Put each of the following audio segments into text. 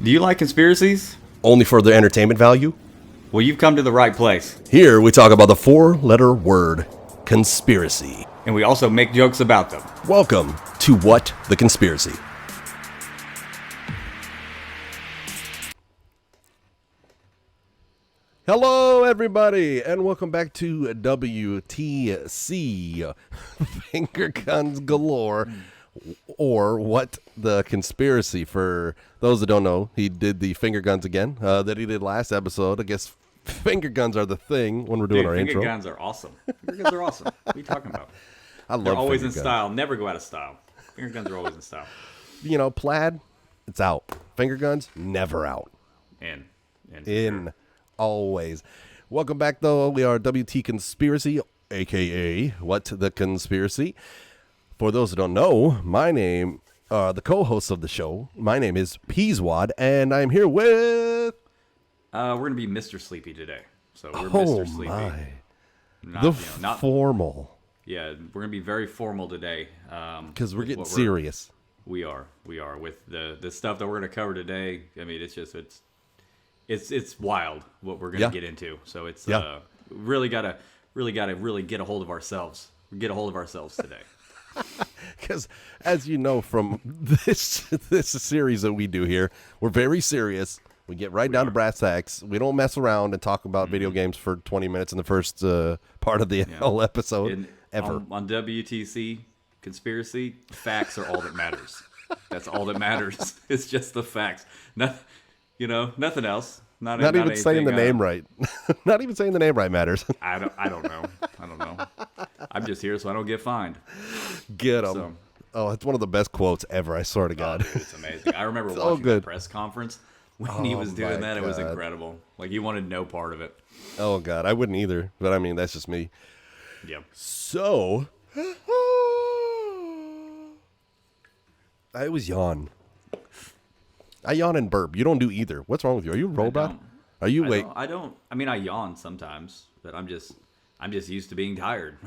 Do you like conspiracies? Only for their entertainment value? Well, you've come to the right place. Here we talk about the four-letter word, conspiracy. And we also make jokes about them. Welcome to What the Conspiracy. Hello, everybody, and welcome back to WTC, Finger Guns Galore, or What the Conspiracy. For those that don't know, he did the finger guns again that he did last episode. I guess finger guns are the thing when we're doing our intro. Finger guns are awesome. Finger guns are awesome. What are you talking about? I love They're always in finger guns. style. Never go out of style. Finger guns are always in style. You know, plaid, it's out. Finger guns, never out. In. In. Always. Welcome back, though. We are WT Conspiracy, a.k.a. What the Conspiracy. For those who don't know, my name, the co-host of the show, my name is Peaswad, and I'm here with... We're going to be Mr. Sleepy today. So we're Mr. Sleepy. My. Not, Formal. Yeah, we're going to be very formal today. Because we're getting serious. We are. With the stuff that we're going to cover today. I mean, it's wild what we're going to get into. So it's really gotta get a hold of ourselves. Get a hold of ourselves today. Because as you know from this series that we do here, we're very serious. We get right down to brass tacks. We don't mess around and talk about video games for 20 minutes in the first part of the whole episode ever. On WTC Conspiracy, facts are all that matters. That's all that matters. It's just the facts. Nothing else. Not even saying the name right. Not even saying the name right matters. I don't know. I'm just here so I don't get fined. Get 'em. So, oh, it's one of the best quotes ever. I swear to God. Dude, it's amazing. I remember so watching good. the press conference when he was doing that. God. It was incredible. Like, he wanted no part of it. Oh, God. I wouldn't either. But, I mean, that's just me. Yeah. So, I always yawn. I yawn and burp. You don't do either. What's wrong with you? Are you a robot? Are you wait? I don't. I mean, I yawn sometimes, but I'm just used to being tired.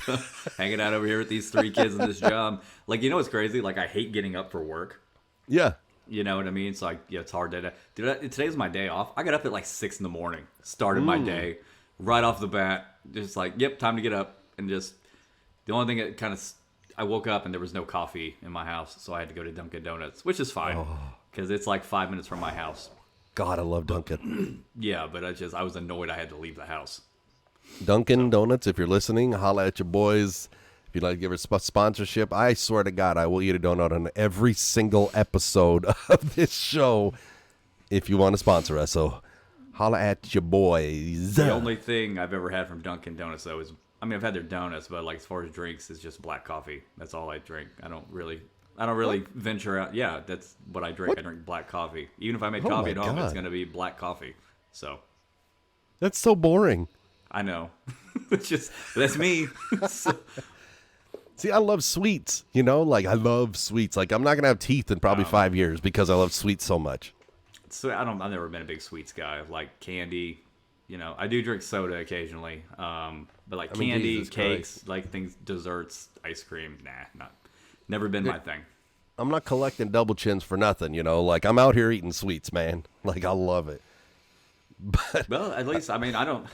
So, hanging out over here with these three kids in this job. Like, you know what's crazy? Like, I hate getting up for work. Yeah. You know what I mean? It's like, it's hard to... Dude, today's my day off. I got up at like 6 in the morning. Started my day right off the bat. Just like, yep, time to get up. And just... The only thing that kind of... I woke up and there was no coffee in my house, so I had to go to Dunkin' Donuts, which is fine. Because it's like 5 minutes from my house. God, I love Dunkin'. Yeah, but I was annoyed I had to leave the house. Dunkin' Donuts, if you're listening, holla at your boys. If you'd like to give us sponsorship, I swear to God, I will eat a donut on every single episode of this show if you want to sponsor us. So holla at your boys. The only thing I've ever had from Dunkin' Donuts, though, is... I mean, I've had their donuts, but like as far as drinks, it's just black coffee. That's all I drink. I don't really venture out. Yeah, that's what I drink. What? I drink black coffee. Even if I make coffee at home, it's going to be black coffee. So that's so boring. I know. That's me. So. See, I love sweets. You know, like I love sweets. Like I'm not going to have teeth in probably 5 years because I love sweets so much. So I've never been a big sweets guy. Like candy. You know, I do drink soda occasionally, but like candy, cakes, like things, desserts, ice cream, never been my thing. I'm not collecting double chins for nothing, you know. Like I'm out here eating sweets, man. Like I love it. But well, at least I got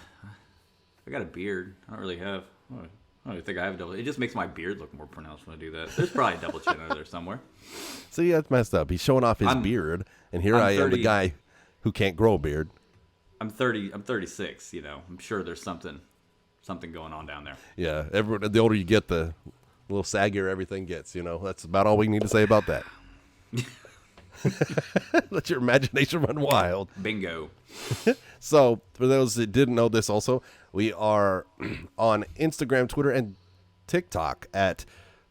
a beard. I don't really have. I don't even think I have a double. It just makes my beard look more pronounced when I do that. There's probably a double chin under there somewhere. See, that's messed up. He's showing off his beard, and here I am, the guy who can't grow a beard. I'm 36, you know. I'm sure there's something going on down there. Yeah, the older you get, the little saggier everything gets, you know. That's about all we need to say about that. Let your imagination run wild. Bingo. So, for those that didn't know this also, we are on Instagram, Twitter, and TikTok at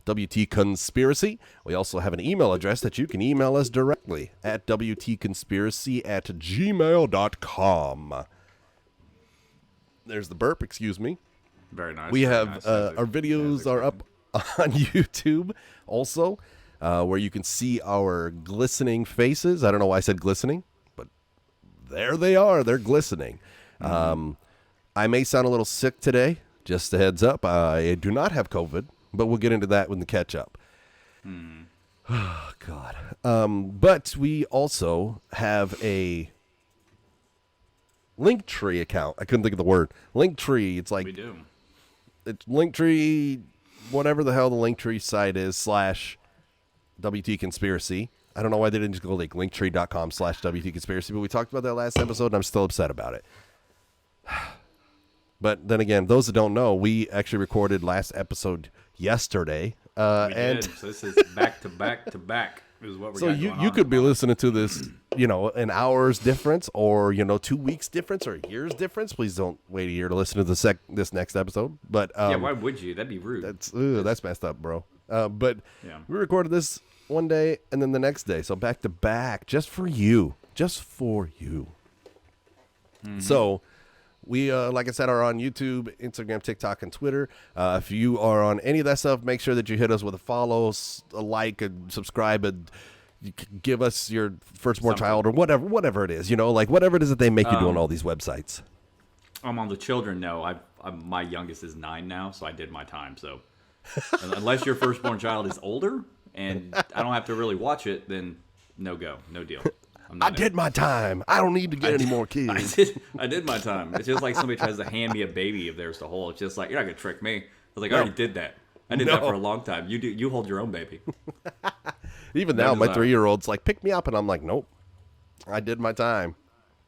WT Conspiracy. We also have an email address that you can email us directly at wtconspiracy@gmail.com. There's the burp, excuse me. Very nice. We have our videos are up on YouTube also, where you can see our glistening faces. I don't know why I said glistening, but there they are. They're glistening. I may sound a little sick today. Just a heads up. I do not have COVID. But we'll get into that when the catch up. Oh, God. But we also have a Linktree account. I couldn't think of the word. Linktree. It's like We do. it's Linktree, whatever the hell the Linktree site is /WT Conspiracy. I don't know why they didn't just go like linktree.com/WT Conspiracy, but we talked about that last episode, and I'm still upset about it. But then again, those that don't know, we actually recorded last episode yesterday. We and did. So this is back to back to back. Is what we're so you could be listening to this, an hour's difference, or 2 weeks difference, or a year's difference. Please don't wait a year to listen to this next episode. But yeah, why would you? That'd be rude. That's messed up, bro. But Yeah. we recorded this one day and then the next day, so back to back, just for you. So we, like I said, are on YouTube, Instagram, TikTok, and Twitter. If you are on any of that stuff, make sure that you hit us with a follow, a like, a subscribe, and you can give us your firstborn child or whatever it is. Whatever it is that they make you do on all these websites. On the children, no. My youngest is 9 now, so I did my time. So unless your firstborn child is older and I don't have to really watch it, then no go, no deal. I did my time. I don't need to get any more kids. I did my time. It's just like somebody tries to hand me a baby of theirs to hold. It's just like, you're not gonna trick me. I was like, I already did that. I did that for a long time. You hold your own baby. Even now, my 3-year-old's like, pick me up, and I'm like, nope. I did my time.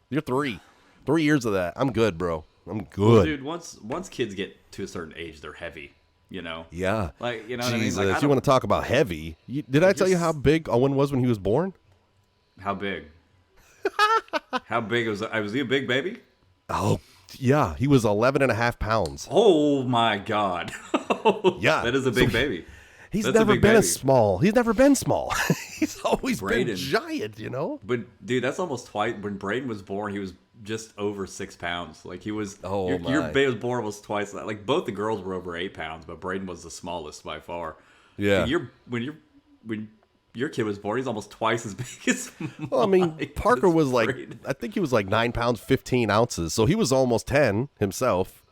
You're 3. 3 years of that. I'm good, bro. I'm good. Well, dude, once kids get to a certain age, they're heavy. Yeah. Like, you know Jesus, what I mean? Like, you want to talk about heavy? Did I tell you how big Owen was when he was born? How big? How big was he a big baby? Oh, yeah. He was 11 and a half pounds. Oh, my God. Yeah. That is a big baby. He's never been small. He's never been small. He's always been Brayden. giant, But, dude, that's almost twice. When Brayden was born, he was just over 6 pounds. Like, he was... your baby was born was twice that. Like, both the girls were over 8 pounds, but Brayden was the smallest by far. Yeah. When your kid was born, he's almost twice as big as mine. Well, I mean, Parker was I think he was like 9 pounds, 15 ounces. So he was almost 10 himself.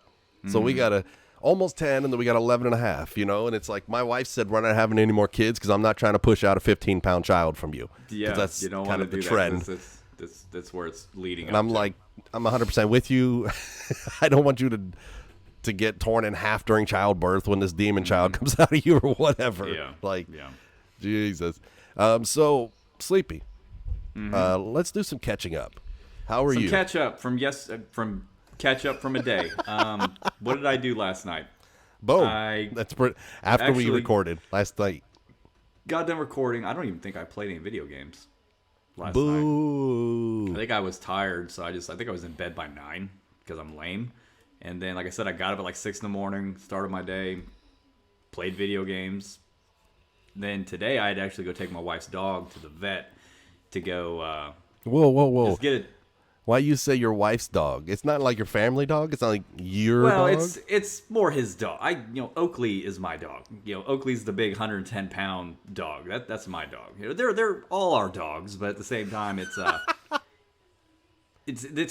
So we got almost 10, and then we got 11 and a half, and it's like my wife said, we're not having any more kids because I'm not trying to push out a 15-pound child from you. Yeah, that's you don't kind want of to the do trend. That's where it's leading. And I'm like, I'm 100% with you. I don't want you to get torn in half during childbirth when this demon child comes out of you or whatever. Yeah. Jesus. So, Sleepy, let's do some catching up. How are you? Catch up from a day. What did I do last night? Boom. After we recorded last night. Got done recording. I don't even think I played any video games last Boo. night. I think I was tired, so I think I was in bed by 9 because I'm lame. And then, like I said, I got up at like 6 in the morning, started my day, played video games. Then today I had to actually go take my wife's dog to the vet to go. Whoa. Just get it. Why you say your wife's dog? It's not like your family dog. It's not like your dog. Well, it's more his dog. Oakley is my dog. Oakley's the big 110-pound dog. That's my dog. They're all our dogs, but at the same time, it's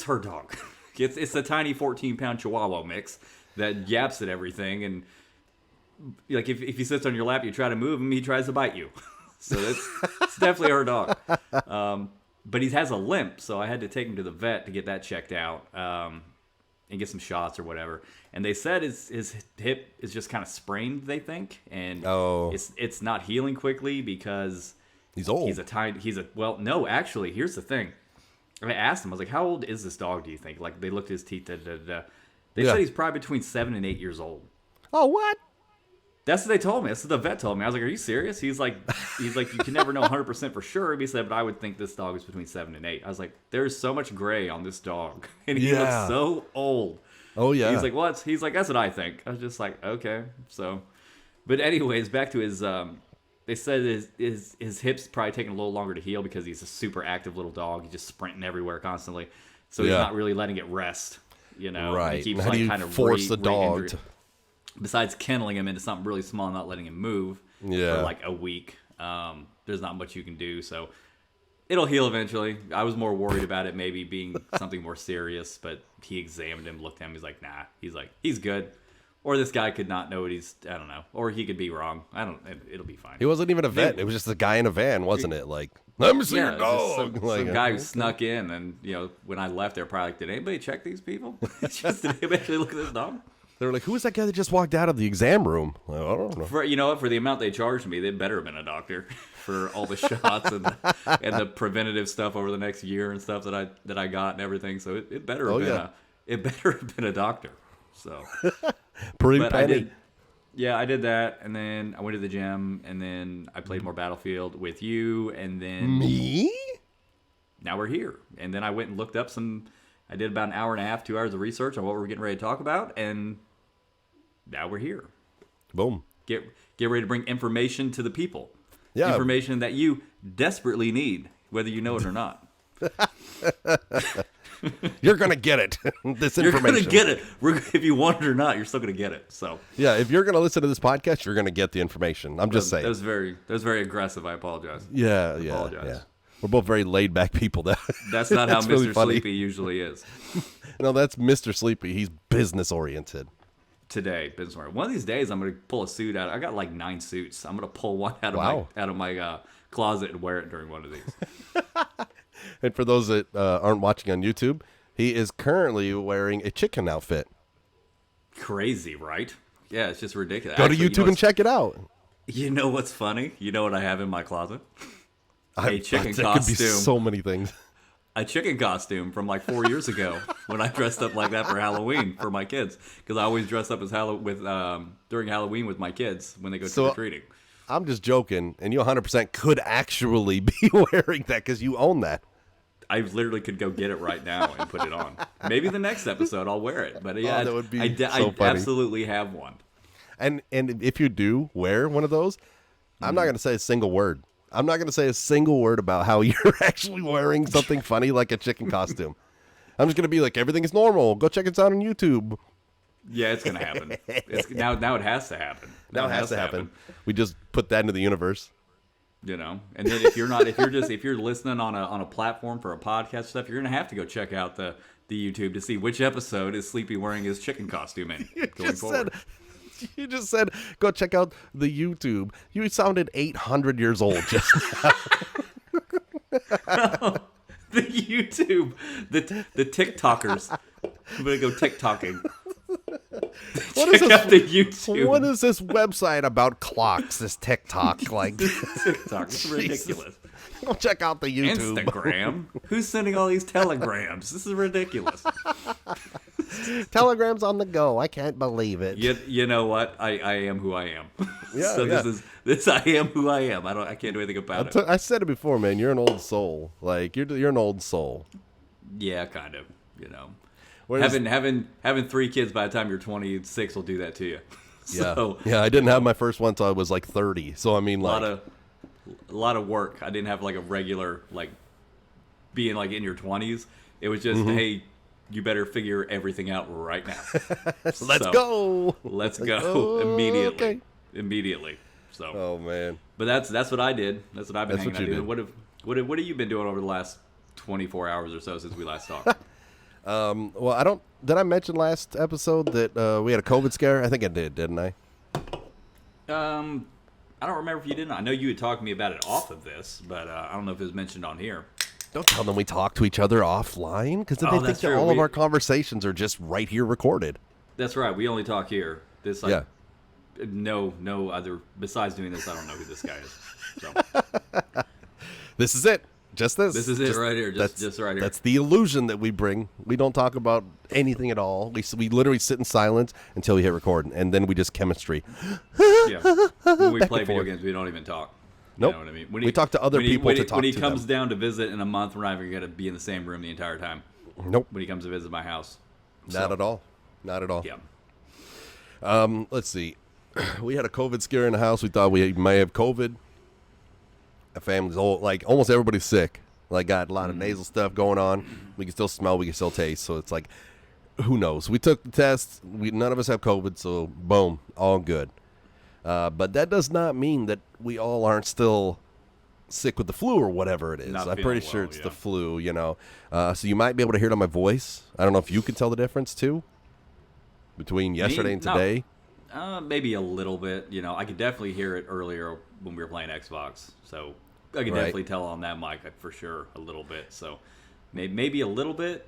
her dog. It's the tiny 14-pound Chihuahua mix that yaps at everything, and like if he sits on your lap, you try to move him, he tries to bite you. So it's definitely her dog. But he has a limp, so I had to take him to the vet to get that checked out and get some shots or whatever. And they said his hip is just kind of sprained, they think, and it's not healing quickly because he's old. Well, no, actually, here's the thing. I asked him, I was like, "How old is this dog? Do you think?" Like they looked at his teeth. They said he's probably between 7 and 8 years old. Oh, what? That's what they told me. That's what the vet told me. I was like, "Are you serious?" He's like, "You can never know 100% for sure." He said, "But I would think this dog is between 7 and 8." I was like, "There's so much gray on this dog, and he looks so old." Oh yeah. He's like, "What?" He's like, "That's what I think." I was just like, "Okay." So, but anyways, back to his. They said his hips probably taking a little longer to heal because he's a super active little dog. He's just sprinting everywhere constantly, so he's not really letting it rest. Right? He keeps How do you force the dog to? Besides kenneling him into something really small and not letting him move for like a week, there's not much you can do. So it'll heal eventually. I was more worried about it maybe being something more serious, but he examined him, looked at him. He's like, nah. He's like, he's good. Or this guy could not know what I don't know. Or he could be wrong. It'll be fine. He wasn't even a vet. It was just a guy in a van, wasn't it? Like, let me see your dog. Some guy who snuck in, and when I left, they're probably like, did anybody check these people? Did anybody actually look at this dog? They were like, who was that guy that just walked out of the exam room? Like, I don't know. For the amount they charged me, they better have been a doctor for all the shots and the preventative stuff over the next year and stuff that I got and everything. So it better have been a doctor. So pretty penny. I did that, and then I went to the gym, and then I played more Battlefield with you, and then me. Now we're here, and then I went and looked up I did about an hour and a half, 2 hours of research on what we're getting ready to talk about, and now we're here. Boom. Get ready to bring information to the people. Yeah. Information that you desperately need, whether you know it or not. You're going to get it. This information. You're going to get it. If you want it or not, you're still going to get it. So yeah, if you're going to listen to this podcast, you're going to get the information. I'm just saying. That was very aggressive. I apologize. Yeah. We're both very laid back people. That's not how Mr. Really Sleepy usually is. No, that's Mr. Sleepy. He's business oriented. Today, business oriented. One of these days, I'm going to pull a suit out. I got like 9 suits. I'm going to pull one out of my closet and wear it during one of these. And for those that aren't watching on YouTube, he is currently wearing a chicken outfit. Crazy, right? Yeah, it's just ridiculous. Go to YouTube and check it out. You know what's funny? You know what I have in my closet? A chicken costume. Could be so many things. A chicken costume from like 4 years ago when I dressed up like that for Halloween for my kids, because I always dress up as during Halloween with my kids when they go trick-or-treating. I'm just joking, and you 100% could actually be wearing that because you own that. I literally could go get it right now and put it on. Maybe the next episode I'll wear it. But yeah, that would be I absolutely have one. And if you do wear one of those, I'm not going to say a single word. I'm not going to say a single word about how you're actually wearing something funny like a chicken costume. I'm just going to be like, everything is normal. Go check it out on YouTube. Yeah, it's going to happen. Now it has to happen. Now it has to happen. We just put that into the universe. And then if you're listening on a platform for a podcast stuff, you're going to have to go check out the YouTube to see which episode is Sleepy wearing his chicken costume in going forward. You just said, go check out the YouTube. You sounded 800 years old just now. The YouTube. The TikTokers. I'm going to go TikToking. Check out the YouTube. What is this website about clocks, this TikTok? Like TikTok. It's ridiculous. Go check out the YouTube. Instagram. Who's sending all these telegrams? This is ridiculous. Telegrams on the go. I can't believe it. You know what? I am who I am. Yeah, so this I am who I am. I can't do anything about it. I said it before, man. You're an old soul. Like you're an old soul. Yeah, kind of. Having 3 kids by the time you're 26 will do that to you. So, yeah. I didn't have my first one until I was like 30. So I mean, like a lot of work. I didn't have like a regular being like in your 20s. It was just hey, you better figure everything out right now. Let's go immediately. Okay. Immediately. So. Oh man. But that's what I did. That's what I've been hanging out doing. What have you been doing over the last 24 hours or so since we last talked? Well, did I mention last episode that we had a COVID scare? I think I did, didn't I? I don't remember if you didn't. I know you had talked to me about it off of this, but I don't know if it was mentioned on here. Don't tell them we talk to each other offline, because then they think that all of our conversations are just right here recorded. That's right. We only talk here. No other. Besides doing this, I don't know who this guy is. So. This is it. Just this. This is it right here. Just right here. That's the illusion that we bring. We don't talk about anything at all. We literally sit in silence until we hit record, and then we just chemistry. Yeah. When we play video games, we don't even talk. Nope. You know what I mean? We talk to other people to talk to them. When he comes down to visit in a month, we're not even going to be in the same room the entire time. Nope. When he comes to visit my house. Not at all. Not at all. Yeah. Let's see. We had a COVID scare in the house. We thought we may have COVID. The family's all, almost everybody's sick. Got a lot of nasal stuff going on. We can still smell. We can still taste. So it's who knows? We took the test. None of us have COVID. So boom, all good. But that does not mean that we all aren't still sick with the flu or whatever it is. I'm pretty sure it's the flu, So you might be able to hear it on my voice. I don't know if you can tell the difference too between yesterday and today. Maybe a little bit. You know, I could definitely hear it earlier when we were playing Xbox. So I could definitely tell on that mic for sure a little bit. So maybe a little bit,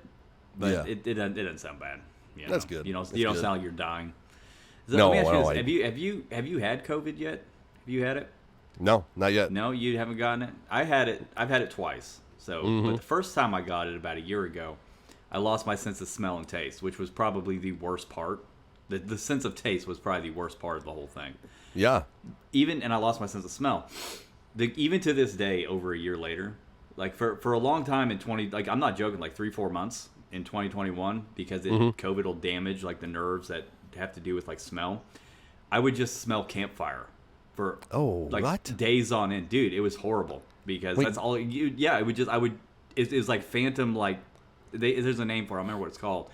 but it doesn't sound bad. You know? That's good. You don't good. sound like you're dying. No, let me ask you no, this. Have you had COVID yet? Have you had it? No, not yet. No, you haven't gotten it. I've had it twice. So, but the first time I got it about a year ago, I lost my sense of smell and taste, which was probably the worst part. The sense of taste was probably the worst part of the whole thing. Yeah. And I lost my sense of smell. Even to this day, over a year later, like for a long time like I'm not joking, like 3-4 months in 2021, because COVID will damage like the nerves that have to do with like smell. I would just smell campfire for days on end, dude. It was horrible because that's all you. Yeah, it was like phantom, like there's a name for it. I don't remember what it's called.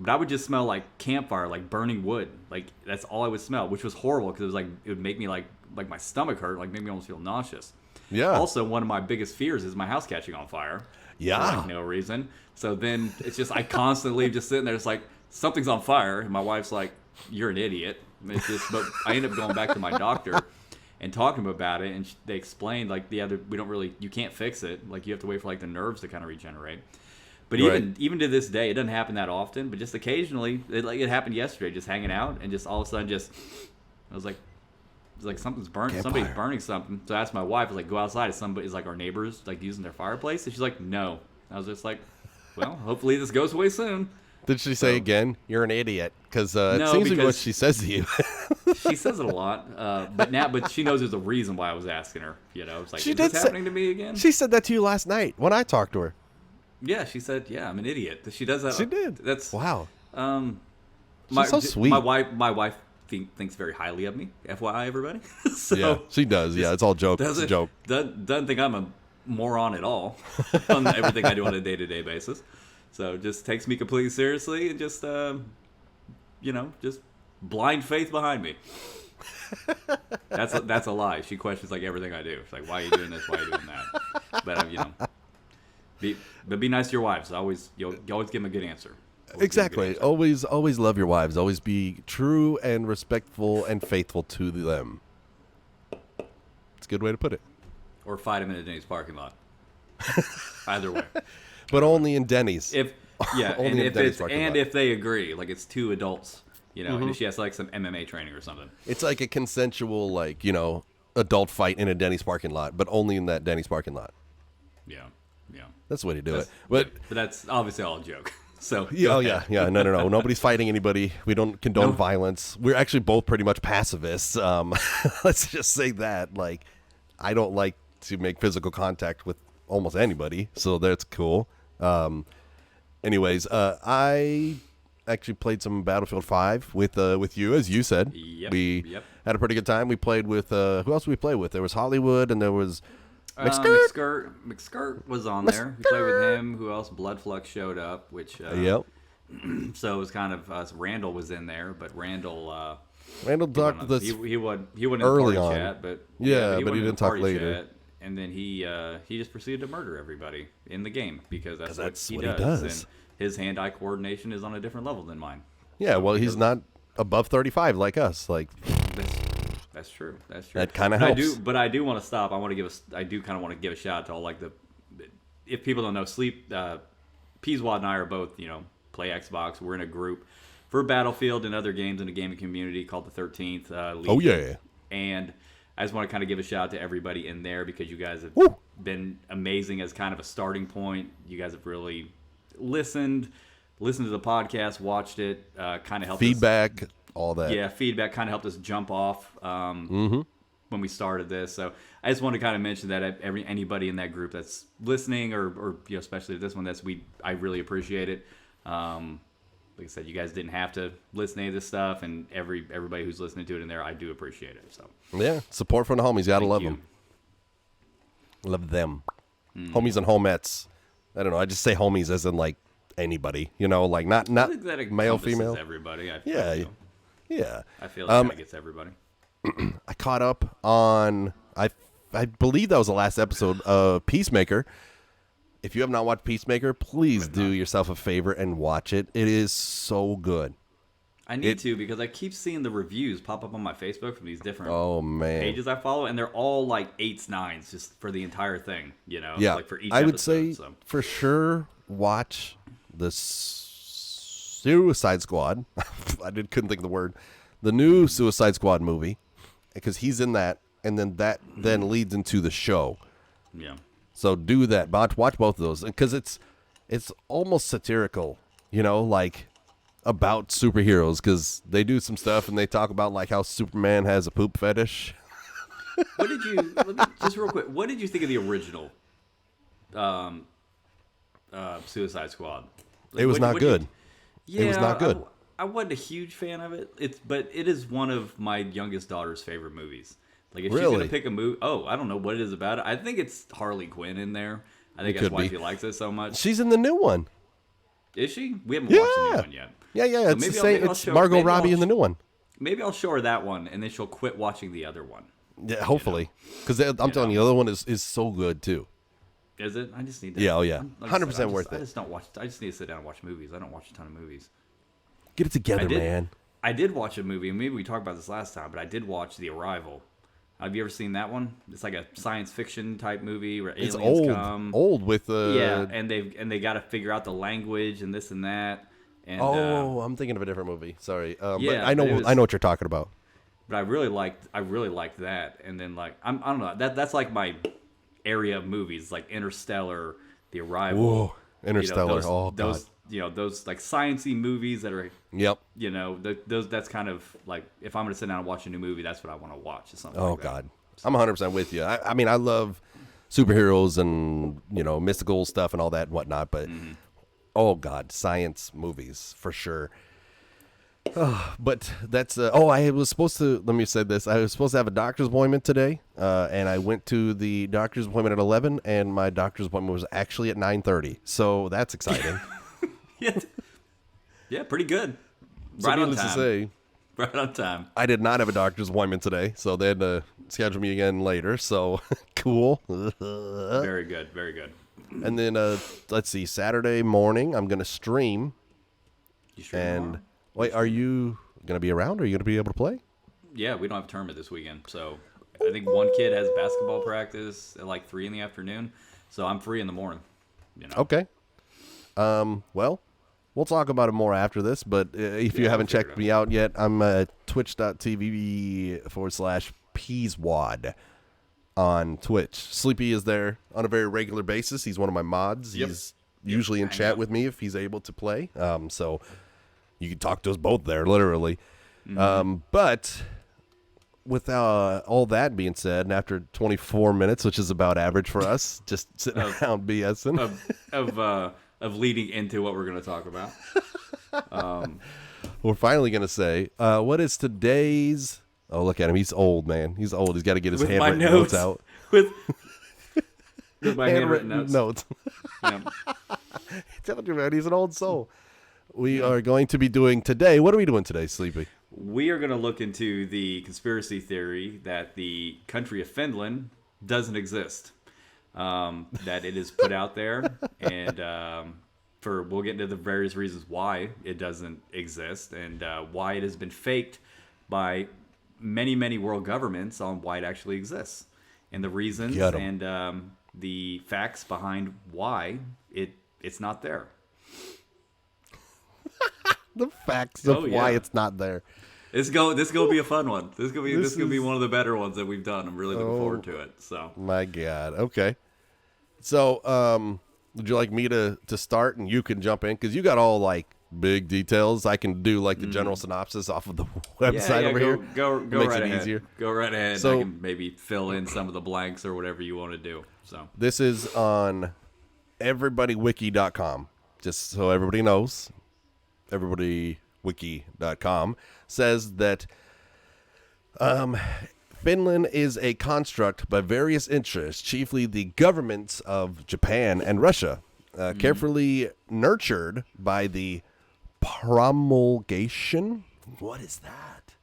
But I would just smell like campfire, like burning wood. Like that's all I would smell, which was horrible because it would make me like my stomach hurt, like make me almost feel nauseous. Yeah. Also, one of my biggest fears is my house catching on fire. Yeah. For like no reason. So then it's just I constantly just sitting there. It's like something's on fire, and my wife's like, "You're an idiot." And but I end up going back to my doctor and talking about it, and they explained like you can't fix it. Like you have to wait for like the nerves to kind of regenerate. But even to this day, it doesn't happen that often. But just occasionally, it happened yesterday. Just hanging out, and just all of a sudden, I was like something's burning. Campfire. Somebody's burning something. So I asked my wife, I was like, go outside. Is our neighbors like using their fireplace? And she's like, no. I was just like, well, hopefully this goes away soon. Did she say again, "You're an idiot"? Because it seems like what she says to you. She says it a lot, but she knows there's a reason why I was asking her. You know, it's like, is this happening to me again? She said that to you last night when I talked to her. Yeah, she said, "Yeah, I'm an idiot." She does that. She did. That's wow. She's so sweet. My wife thinks very highly of me. FYI, everybody. So, yeah, she does. Yeah, it's all joke. It's a joke. Doesn't think I'm a moron at all on everything I do on a day-to-day basis. So just takes me completely seriously and just just blind faith behind me. That's a lie. She questions like everything I do. She's like, "Why are you doing this? Why are you doing that?" But be nice to your wives. You always give them a good answer. Exactly. Always love your wives. Always be true and respectful and faithful to them. It's a good way to put it. Or fight them in a Denny's parking lot. Either way. But only in Denny's. If they agree, like it's two adults, and she has like some MMA training or something. It's like a consensual, adult fight in a Denny's parking lot, but only in that Denny's parking lot. Yeah. That's the way to do it. But that's obviously all a joke. So yeah. No. Nobody's fighting anybody. We don't condone violence. We're actually both pretty much pacifists. Let's just say that. Like, I don't like to make physical contact with almost anybody, so that's cool. Anyways, I actually played some Battlefield 5 with you, as you said. Yep. We had a pretty good time. We played with who else did we play with? There was Hollywood, and there was McSkirt was on there. We played with him. Who else? Bloodflux showed up, which so it was kind of Randall was in there, but Randall talked with us. He wasn't early in on. party chat, but but he didn't talk later. Chat, and then he just proceeded to murder everybody in the game because that's what he does. And his hand-eye coordination is on a different level than mine. Yeah, well, he's not above 35 like us. Like. That's true. That kind of helps. But I do want to stop. I do kind of want to give a shout out to all if people don't know, Peaswad and I are both, play Xbox. We're in a group for Battlefield and other games in the gaming community called the 13th League. Oh yeah. And I just want to kind of give a shout out to everybody in there because you guys have been amazing as kind of a starting point. You guys have really listened to the podcast, watched it, kind of helped feedback. All that. Yeah, feedback kind of helped us jump off when we started this. So I just want to kind of mention that anybody in that group that's listening, or especially this one, I really appreciate it. Like I said, you guys didn't have to listen to any of this stuff, and everybody who's listening to it in there, I do appreciate it. So yeah, support from the homies. You gotta love them. Love them, homies and homettes. I don't know. I just say homies as in like anybody. Like not male, female. Everybody. Yeah. I feel like that gets everybody. I caught up on, I believe that was the last episode of Peacemaker. If you have not watched Peacemaker, please do yourself a favor and watch it. It is so good. I need to because I keep seeing the reviews pop up on my Facebook from these different pages I follow, and they're all like 8s, 9s just for the entire thing, Yeah, like for each I would episode, say for sure watch the Suicide Squad. Couldn't think of the word. The new Suicide Squad movie, because he's in that, and then that then leads into the show. Yeah. So do that. Watch both of those, because it's almost satirical, like about superheroes, because they do some stuff and they talk about like how Superman has a poop fetish. Let me, just real quick, what did you think of the original Suicide Squad? It was not good. Yeah, it was not good. I wasn't a huge fan of it. But it is one of my youngest daughter's favorite movies. Like if she's gonna pick a movie, I don't know what it is about it. I think it's Harley Quinn in there. I think that's why she likes it so much. She's in the new one. Is she? We haven't watched the new one yet. Yeah. So it's the same. It's Margot Robbie in the new one. Maybe I'll show her that one, and then she'll quit watching the other one. Yeah, hopefully, because I'm telling you, the other one is so good too. Is it? I just need to. Yeah, 100% worth it. I just don't watch. I just need to sit down and watch movies. I don't watch a ton of movies. Get it together, man. I did watch a movie, and maybe we talked about this last time, but I did watch The Arrival. Have you ever seen that one? It's like a science fiction type movie where aliens come. Old with and they got to figure out the language and this and that. And, I'm thinking of a different movie. Sorry, but I know what you're talking about. But I really liked that. And then like I don't know, that's like my area of movies, like Interstellar, The Arrival. Whoa, Interstellar. Those like sciencey movies that are. Yep. Those. That's kind of like if I'm gonna sit down and watch a new movie, that's what I want to watch. Or something. Oh, like that. God, I'm 100% with you. I mean, I love superheroes and mystical stuff and all that and whatnot, but oh God, science movies for sure. But that's I was supposed to. Let me say this. I was supposed to have a doctor's appointment today, and I went to the doctor's appointment at 11, and my doctor's appointment was actually at 9:30. So that's exciting. Yeah, pretty good. So Right on needless time. to say, Right on time. I did not have a doctor's appointment today, so they had to schedule me again later. So cool. Very good. Very good. And then let's see. Saturday morning, I'm gonna stream. You stream tomorrow? Wait, are you gonna be around? Are you gonna be able to play? Yeah, we don't have a tournament this weekend, so I think one kid has basketball practice at like 3 p.m, so I'm free in the morning. Okay. Well, we'll talk about it more after this, but if you haven't checked me out yet, I'm twitch.tv/Peaswad on Twitch. Sleepy is there on a very regular basis. He's one of my mods. Yep. He's usually in chat with me if he's able to play. So you can talk to us both there, literally. But with all that being said, and after 24 minutes, which is about average for us, just sitting around BSing. Of leading into what we're going to talk about. We're finally going to say, what is today's... Oh, look at him. He's old, man. He's old. He's got to get his handwritten notes out. With my handwritten notes. Yeah. Tell you, man, he's an old soul. We are going to be doing today... What are we doing today, Sleepy? We are going to look into the conspiracy theory that the country of Finland doesn't exist. That it is put out there, and we'll get into the various reasons why it doesn't exist, and why it has been faked by many, many world governments on why it actually exists, and the reasons and the facts behind why it's not there. The facts of why it's not there. This gonna be a fun one. This gonna be one of the better ones that we've done. I'm really looking forward to it. So my God. Okay. So, would you like me to start and you can jump in? Because you got all like big details. I can do like the general synopsis off of the website over here. Go makes right it ahead. easier. Go right ahead. So, I can maybe fill in some of the blanks or whatever you want to do. So this is on everybodywiki.com. Just so everybody knows, everybodywiki.com says that Finland is a construct by various interests, chiefly the governments of Japan and Russia, carefully nurtured by the promulgation. What is that?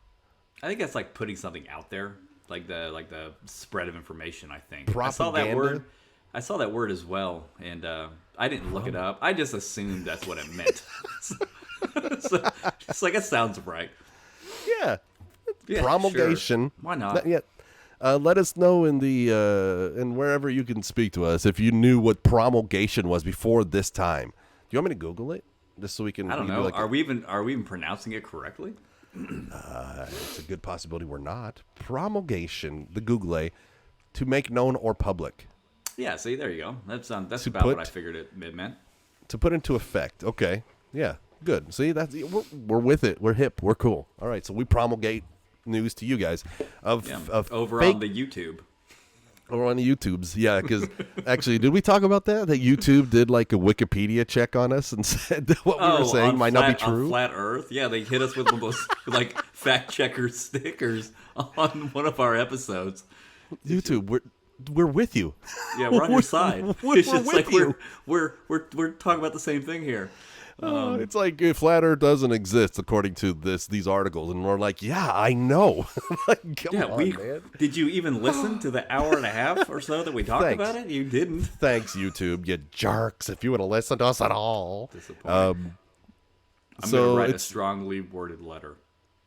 I think that's like putting something out there, like the spread of information. I think propaganda. I saw that word as well, and I didn't look it up. I just assumed that's what it meant. So it's like, it sounds right. Yeah. Yeah, Promulgation. Sure. Why not? Yeah. Let us know in wherever you can speak to us if you knew what promulgation was before this time. Do you want me to Google it just so we can? I don't know. Are we even pronouncing it correctly? It's a good possibility we're not. Promulgation, the Google, to make known or public. Yeah. See, there you go. That's about what I figured it meant. To put into effect. Okay. Yeah. Good. See, we're with it. We're hip. We're cool. All right. So we promulgate news to you guys of over fake, on the YouTube. Or on the YouTubes, yeah, because actually, did we talk about that? That YouTube did like a Wikipedia check on us and said that what we were saying might not be true? On Flat Earth? Yeah, they hit us with one of those like fact checker stickers on one of our episodes. YouTube, we're with you. Yeah, we're on your side. We're It's just with like you. we're talking about the same thing here. It's like if Flat Earth doesn't exist according to these articles, and we're like, yeah, I know. Like, come on, man. Did you even listen to the hour and a half or so that we talked about it? You didn't. Thanks, YouTube, you jerks. If you would have listened to us at all. Disappointing. I'm going to write a strongly worded letter.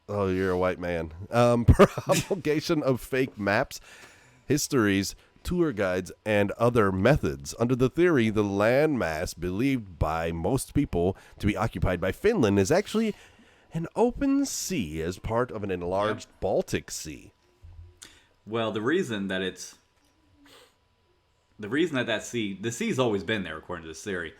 Oh, you're a white man. Promulgation of fake maps, histories, tour guides, and other methods. Under the theory, the landmass believed by most people to be occupied by Finland is actually an open sea as part of an enlarged Baltic Sea. Well, the reason that the sea's always been there, according to this theory.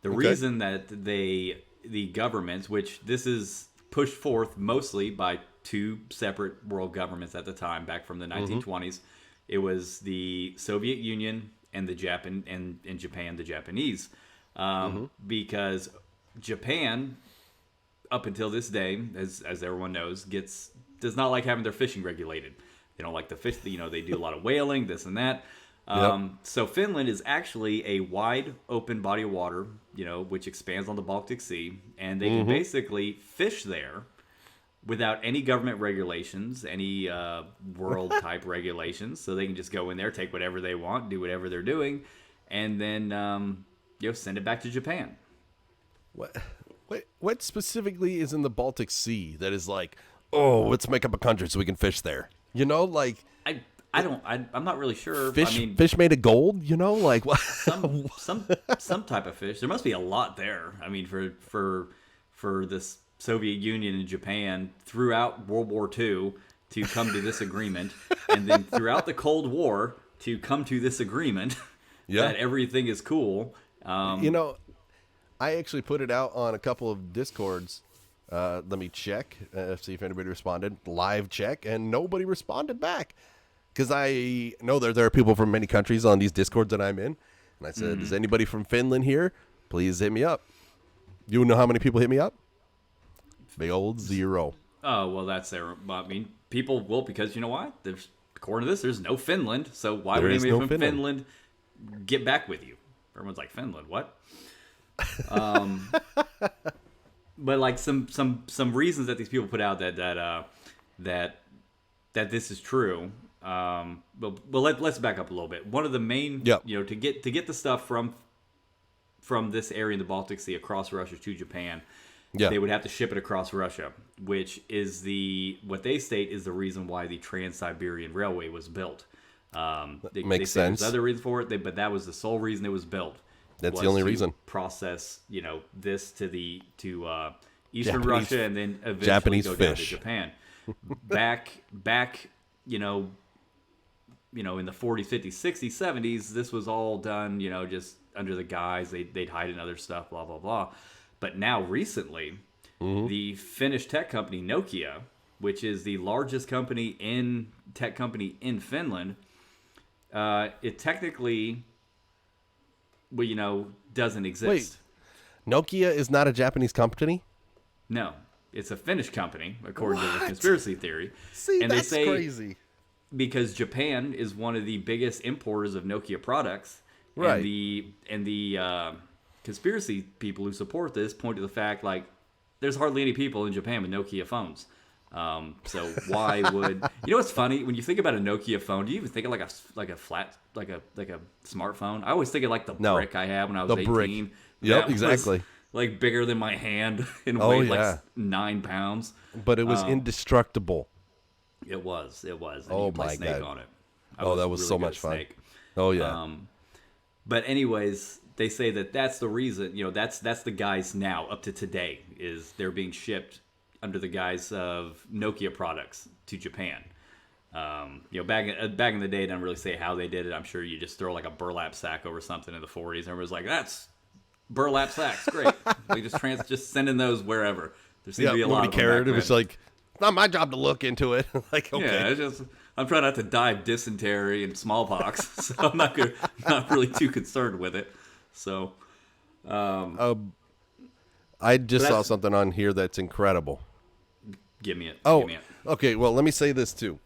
The reason that the governments, which this is pushed forth mostly by two separate world governments at the time, back from the 1920s. It was the Soviet Union and the Japan, the Japanese, because Japan, up until this day, as everyone knows, does not like having their fishing regulated. They don't like the fish. They do a lot of whaling, this and that. So Finland is actually a wide open body of water, which expands on the Baltic Sea, and they can basically fish there without any government regulations, any world-type regulations. So they can just go in there, take whatever they want, do whatever they're doing, and then send it back to Japan. What specifically is in the Baltic Sea that is like, oh, let's make up a country so we can fish there? Like... I'm not really sure. Fish made of gold, like what? some type of fish. There must be a lot there. I mean, for this Soviet Union and Japan throughout World War II to come to this agreement, and then throughout the Cold War to come to this agreement that everything is cool. I actually put it out on a couple of Discords. Let me check, see if anybody responded. Live check, and nobody responded back. Because I know there are people from many countries on these Discords that I'm in. And I said, is anybody from Finland here? Please hit me up. You know how many people hit me up? Big old 0. Oh, well, that's there. I mean, people will, because you know why? According to this, there's no Finland. So why would anybody from Finland get back with you? Everyone's like, Finland, what? But like some reasons that these people put out that this is true. But let's back up a little bit. One of the main, to get the stuff from this area in the Baltic Sea across Russia to Japan, they would have to ship it across Russia, which is what they state is the reason why the Trans-Siberian Railway was built. Makes sense. There's other reasons for it, but that was the sole reason it was built. That's the only reason. Process, this to Eastern Russia, and then eventually Japanese go fish down to Japan. Back, in the 40s, 50s, 60s, 70s, this was all done, just under the guise. They'd hide in other stuff, blah, blah, blah. But now, recently, the Finnish tech company Nokia, which is the largest tech company in Finland, it technically, doesn't exist. Wait, Nokia is not a Japanese company? No, it's a Finnish company, according to the conspiracy theory. See, and that's crazy. Because Japan is one of the biggest importers of Nokia products, right? And the conspiracy people who support this point to the fact like there's hardly any people in Japan with Nokia phones. So why would what's funny when you think about a Nokia phone? Do you even think of like a flat like a smartphone? I always think of like the brick I had when I was 18. Brick. Yep, exactly. like bigger than my hand and Oh, weighed yeah. like 9 pounds. But it was indestructible. It was. And Oh, you play my Snake God. on it. Oh, that was really so good much at fun. Snake. Oh, yeah. But anyways, they say that that's the reason. That's the guise now up to today is they're being shipped under the guise of Nokia products to Japan. Back in the day, they didn't really say how they did it. I'm sure you just throw like a burlap sack over something in the 40s, and everyone's like, "That's burlap sacks, great." We just sending those wherever. There seemed to be a lot nobody of them cared. back It was then. like, it's not my job to look into it. Like, okay. Yeah, it's just I'm trying not to die of dysentery and smallpox, so I'm not really too concerned with it. So, I just saw that's- something on here that's incredible. give me it. Oh, Give me it. okay. Well, let me say this too.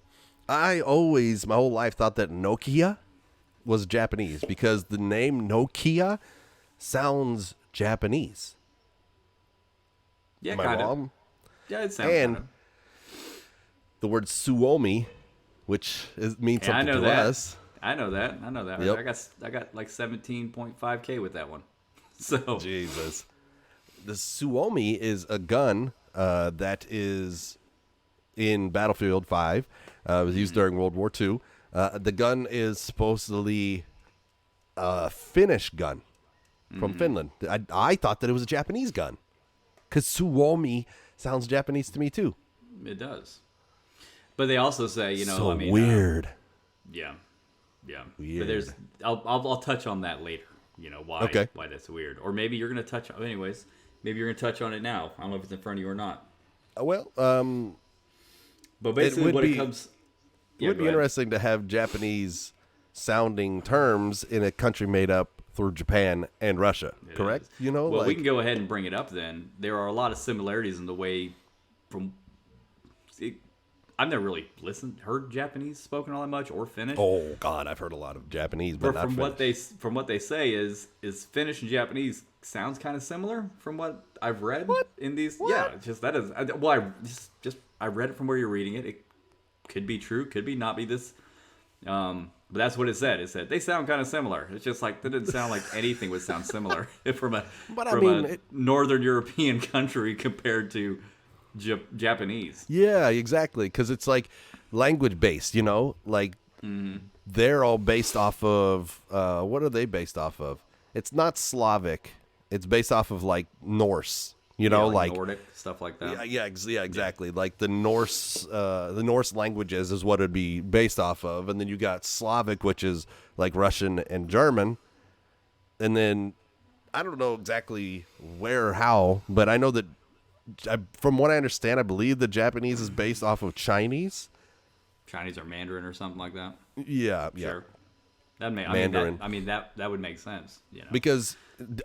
I always, my whole life, thought that Nokia was Japanese because the name Nokia sounds Japanese. Yeah, Am I kind of. wrong? Yeah, it sounds And kind of. the word Suomi, which means Yeah, I something know to that. us. I know that. Yep. I got like 17.5K with that one. So Jesus. The Suomi is a gun that is in Battlefield 5. It was used during World War II. The gun is supposedly a Finnish gun from Finland. I thought that it was a Japanese gun because Suomi sounds Japanese to me too. it does. But they also say, So weird. Yeah. Weird. But there's I'll touch on that later. Okay. Why that's weird. Or maybe you're gonna touch on anyways. Maybe you're gonna touch on it now. I don't know if it's in front of you or not. Well, But basically, would when be- it comes, it would go be ahead. interesting to have Japanese sounding terms in a country made up through Japan and Russia. It Correct? is. Well, Well, we can go ahead and bring it up then. There are a lot of similarities in the way I've never really heard Japanese spoken all that much or Finnish. Oh God, I've heard a lot of Japanese, but But not from what they say is Finnish and Japanese sounds kind of similar from what I've read in these. What? Yeah, it's just that is I read it from where you're reading it. It could be true, could be not be this. But that's what it said. It said they sound kind of similar. It's just like that didn't sound like anything would sound similar from a But I mean, a northern European country compared to Japanese. Yeah, exactly. Because it's like language based, like they're all based off of what are they based off of? It's not Slavic. It's based off of like Norse. Like Nordic stuff like that. yeah, exactly. Like the Norse languages is what it'd be based off of, and then you got Slavic, which is like Russian and German, and then I don't know exactly where or how, but I know that from what I understand, I believe the Japanese is based off of Chinese. Chinese or Mandarin or something like that. Yeah. Sure. That may Mandarin. that would make sense. Because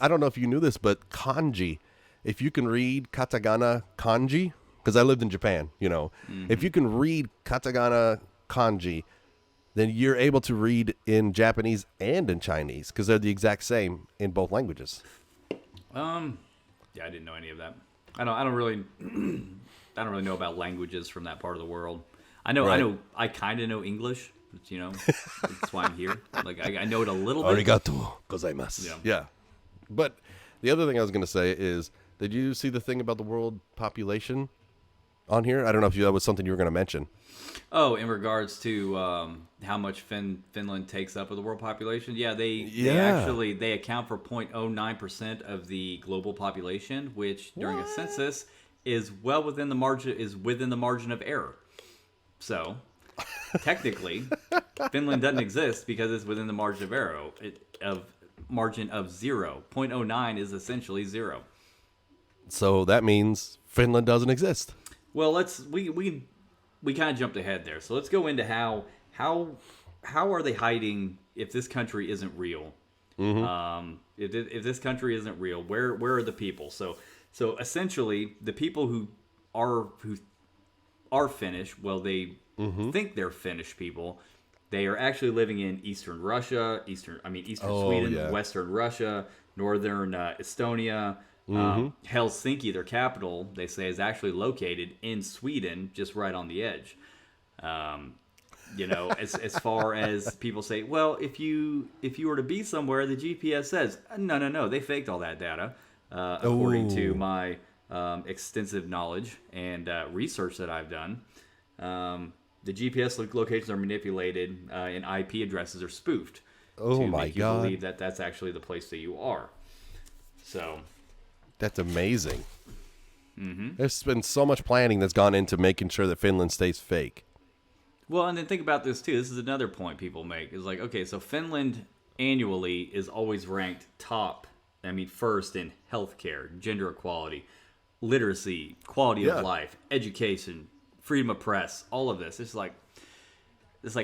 I don't know if you knew this, but kanji, if you can read katakana kanji, because I lived in Japan, if you can read katakana kanji, then you're able to read in Japanese and in Chinese because they're the exact same in both languages. Yeah, I didn't know any of that. I don't really know about languages from that part of the world. I kind of know English. But, that's why I'm here. Like I know it a little bit. Arigato gozaimasu. Yeah. But the other thing I was going to say is, did you see the thing about the world population on here? I don't know if that was something you were going to mention. Oh, in regards to how much Finland takes up of the world population, they account for 0.09% of the global population, which during a census is within the margin of error. So technically, Finland doesn't exist because it's within the margin of error margin of 0. 0.09 is essentially 0. So that means Finland doesn't exist. Well, we kind of jumped ahead there. So let's go into how are they hiding if this country isn't real? Mm-hmm. If this country isn't real, where are the people? So essentially, the people who are Finnish, well, they think they're Finnish people. They are actually living in Eastern Russia, Eastern Sweden, yeah. Western Russia, Northern Estonia. Helsinki, their capital, they say, is actually located in Sweden, just right on the edge. As far as people say, well, if you were to be somewhere, the GPS says, no, they faked all that data. according to Ooh. my extensive knowledge and research that I've done. The GPS locations are manipulated and IP addresses are spoofed Oh to my make you God. believe that that's actually the place that you are. So, That's amazing. There's been so much planning that's gone into making sure that Finland stays fake. well, and then think about this too. This is another point people make. Is like, okay, so Finland annually is always ranked first in healthcare, gender equality, literacy, quality Yeah. of life, education, freedom of press, all of this. It's like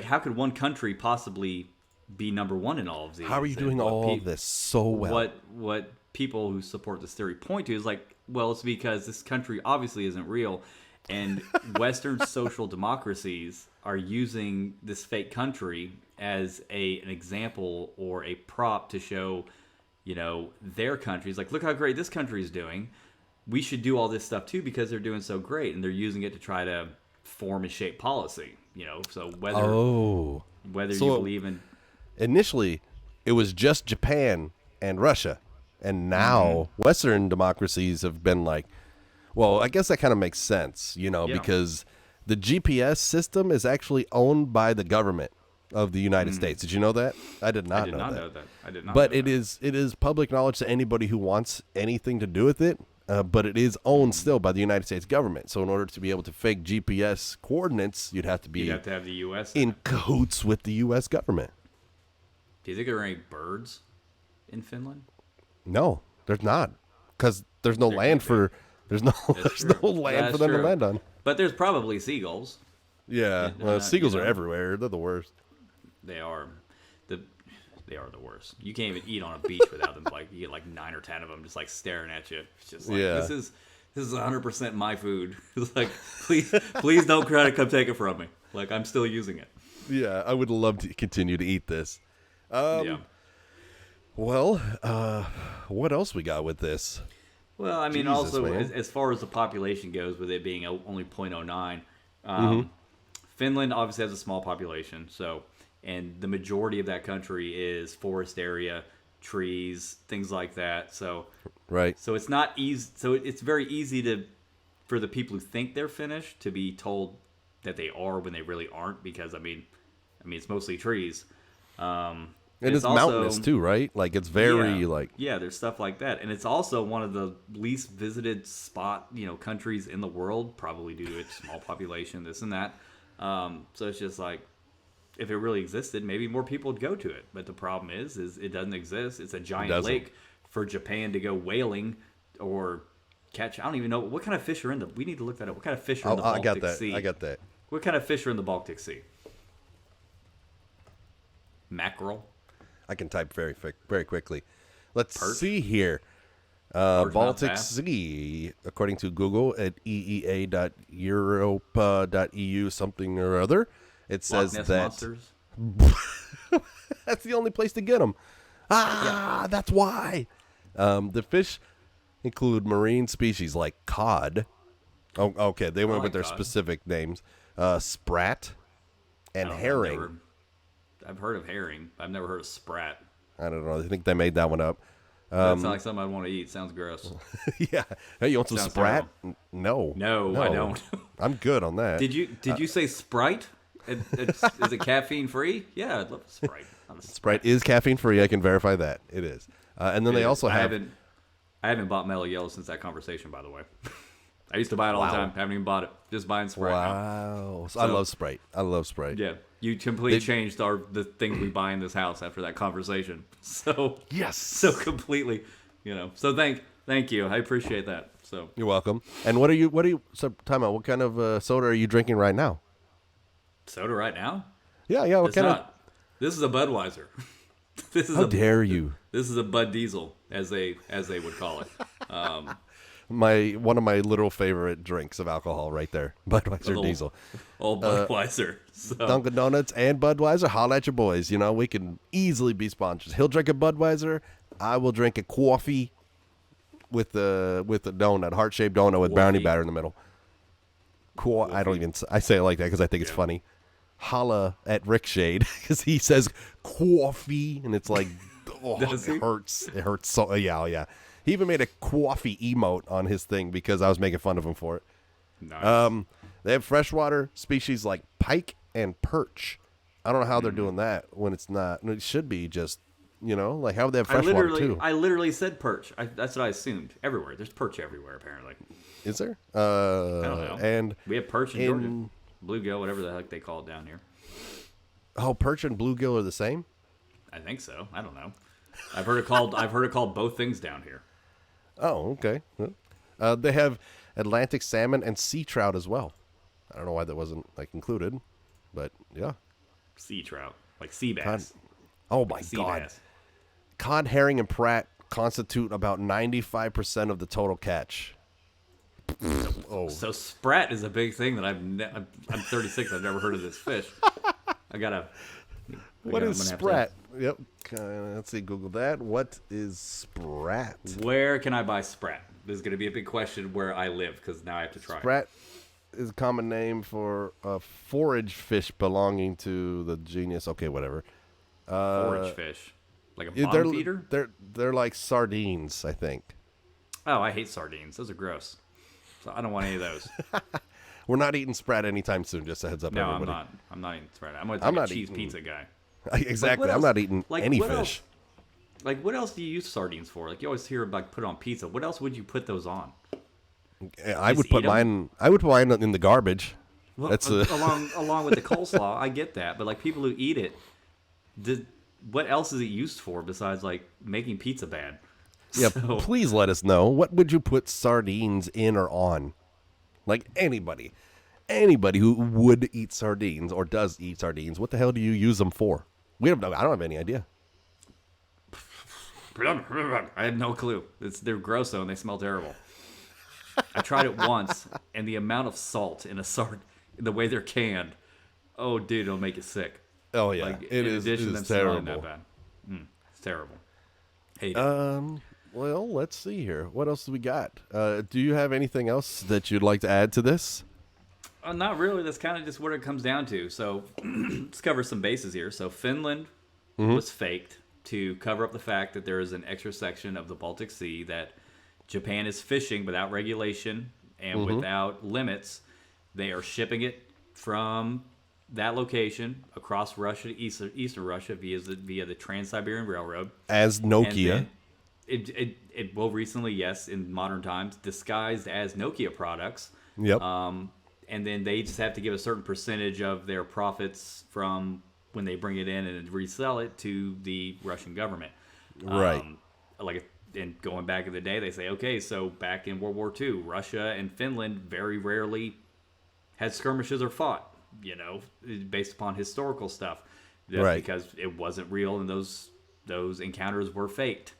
how could one country possibly be number one in all of these? How are you And doing what all this so well? What people who support this theory point to is like, well, it's because this country obviously isn't real, and Western social democracies are using this fake country as an example or a prop to show, their countries. Like, look how great this country is doing. We should do all this stuff too because they're doing so great, and they're using it to try to form and shape policy. So whether So you believe in initially, it was just Japan and Russia. And now Western democracies have been like, well, I guess that kind of makes sense, Yeah. because the GPS system is actually owned by the government of the United States. Did you know that? I did not know that. I did not. But know it that. is public knowledge to anybody who wants anything to do with it. But it is owned still by the United States government. So in order to be able to fake GPS coordinates, you'd have to be You have to have the U.S. in cahoots with the U.S. government. Do you think there are any birds in Finland? No, there's not, because there's no There land can't for there's no That's no true. land That's for them true. to land on. But there's probably seagulls. Yeah, well, seagulls you are know. everywhere. They're the worst. They are they are the worst. You can't even eat on a beach without them. Like you get like 9 or 10 of them just like staring at you. It's just like Yeah. this is 100% my food. It's like please don't try to come take it from me. Like I'm still using it. Yeah, I would love to continue to eat this. Yeah. Well, what else we got with this? Well, I mean, Jesus, also man. as far as the population goes, with it being only 0.09, Finland obviously has a small population. So, and the majority of that country is forest area, trees, things like that. So, Right. so it's not easy. So it's very easy for the people who think they're Finnish to be told that they are when they really aren't. Because I mean, it's mostly trees. And it's also mountainous too, right? Like it's very yeah, there's stuff like that, and it's also one of the least visited countries in the world, probably due to its small population, this and that. So it's just like, if it really existed, maybe more people would go to it. But the problem is it doesn't exist. It's a giant lake for Japan to go whaling or catch. I don't even know what kind of fish are in the. We need to look that up. What kind of fish are in the Baltic Sea? I got that. What kind of fish are in the Baltic Sea? Mackerel. I can type very quickly. Let's Perch? see here. Largemouth Baltic bass? Sea, according to Google at eea.europa.eu something or other, it says Loch Ness that monsters. that's the only place to get them. That's why. The fish include marine species like cod. Oh, okay. They went like with their cod. specific names. Sprat and I don't know, herring. I've heard of herring. I've never heard of sprat. I don't know. I think they made that one up. That sounds like something I'd want to eat. Sounds gross. Yeah. Hey, you want some Sounds Sprat? No. No, I don't. I'm good on that. Did you say Sprite? Is it caffeine free? Yeah, I'd love a Sprite. Sprite is caffeine free. I can verify that. It is. And then they also have. I haven't bought Mellow Yellow since that conversation, by the way. I used to buy it all the time. Haven't even bought it. Just buying Sprite now. Wow. So I love Sprite. I love Sprite. Yeah, you completely changed the things we buy in this house after that conversation. So Yes. so completely, So thank you. I appreciate that. So You're welcome. And what are you? So, time out. What kind of soda are you drinking right now? soda right now? Yeah. What It's kind not. This is a Budweiser. This is How dare you? This is a Bud Diesel, as they would call it. One of my little favorite drinks of alcohol right there. Budweiser Little- Diesel. Old Budweiser. So Dunkin' Donuts and Budweiser, holla at your boys. We can easily be sponsors. He'll drink a Budweiser. I will drink a coffee with a donut, heart-shaped donut with brownie Coffee. batter in the middle. Cool. I don't even. I say it like that because I think it's funny. Holla at Rick Shade because he says coffee and it's like, oh, Does he? it hurts. It hurts so. Yeah. He even made a coffee emote on his thing because I was making fun of him for it. Nice. They have freshwater species like pike and perch. I don't know how they're doing that when it's not. It should be just, like how would they have freshwater too? I literally said perch. That's what I assumed. Everywhere. There's perch everywhere, apparently. Is there? I don't know. And we have perch in Georgia. Bluegill, whatever the heck they call it down here. Oh, perch and bluegill are the same? I think so. I don't know. I've heard it called both things down here. Oh, okay. They have Atlantic salmon and sea trout as well. I don't know why that wasn't included, but yeah. Sea trout, like sea bass. Oh my sea God. Bass. Cod, herring, and prat constitute about 95% of the total catch. So sprat is a big thing that I'm 36. I've never heard of this fish. What is sprat? Yep. Let's see. Google that. What is sprat? Where can I buy sprat? This is going to be a big question where I live because now I have to try. Sprat is a common name for a forage fish belonging to the genus. Okay, whatever. Forage fish, like a bottom feeder. They're like sardines, I think. Oh, I hate sardines. Those are gross. So I don't want any of those. We're not eating sprat anytime soon. Just a heads up, no, everybody. I'm not eating sprat. I'm a cheese pizza guy. Exactly. I'm not eating any fish. What else do you use sardines for? You always hear put it on pizza. What else would you put those on? I would put mine in the garbage. Well, That's along with the coleslaw. I get that, but people who eat it, what else is it used for besides making pizza bad? Yeah, please let us know. What would you put sardines in or on? Anybody who would eat sardines or does eat sardines, what the hell do you use them for? I don't have any idea. I have no clue. They're gross though, and they smell terrible. I tried it once, and the amount of salt in the way they're canned, oh dude, it'll make you sick. Oh yeah, it is terrible. That bad. It's terrible. Hate it. Well, let's see here. What else do we got? Do you have anything else that you'd like to add to this? Not really. That's kind of just what it comes down to. So let's cover some bases here. So Finland was faked to cover up the fact that there is an extra section of the Baltic Sea that Japan is fishing without regulation and without limits. They are shipping it from that location across Russia to eastern Russia via the Trans-Siberian Railroad. As Nokia. It will recently, yes, in modern times, disguised as Nokia products. Yep. And then they just have to give a certain percentage of their profits from when they bring it in and resell it to the Russian government. Right. And going back in the day, they say, okay, so back in World War II, Russia and Finland very rarely had skirmishes or fought, based upon historical stuff. That's right. Because it wasn't real and those encounters were faked.